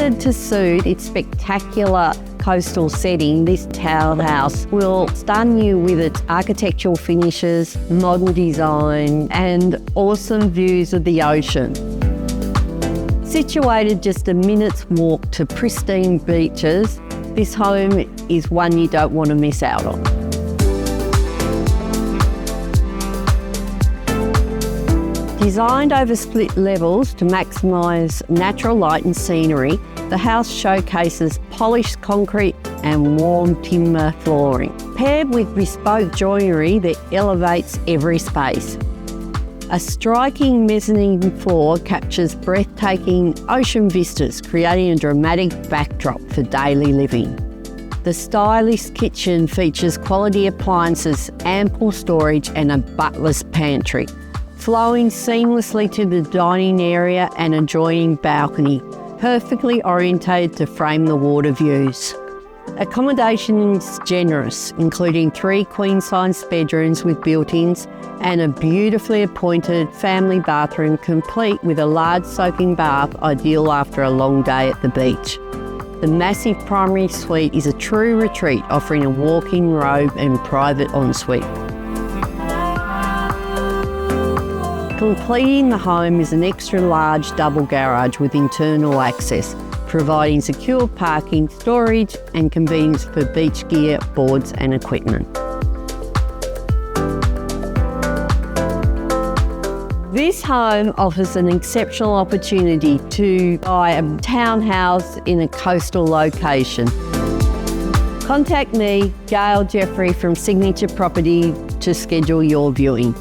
Crafted to suit its spectacular coastal setting, this townhouse will stun you with its architectural finishes, modern design, and awesome views of the ocean. Situated just a minute's walk to pristine beaches, this home is one you don't want to miss out on. Designed over split levels to maximise natural light and scenery, the house showcases polished concrete and warm timber flooring, paired with bespoke joinery that elevates every space. A striking mezzanine floor captures breathtaking ocean vistas, creating a dramatic backdrop for daily living. The stylish kitchen features quality appliances, ample storage and a butler's pantry, flowing seamlessly to the dining area and adjoining balcony, perfectly orientated to frame the water views. Accommodation is generous, including 3 queen-size bedrooms with built-ins and a beautifully appointed family bathroom complete with a large soaking bath, ideal after a long day at the beach. The massive primary suite is a true retreat, offering a walk-in robe and private ensuite. Completing the home is an extra large double garage with internal access, providing secure parking, storage and convenience for beach gear, boards and equipment. This home offers an exceptional opportunity to buy a townhouse in a coastal location. Contact me, Gail Jeffrey from Signature Property, to schedule your viewing.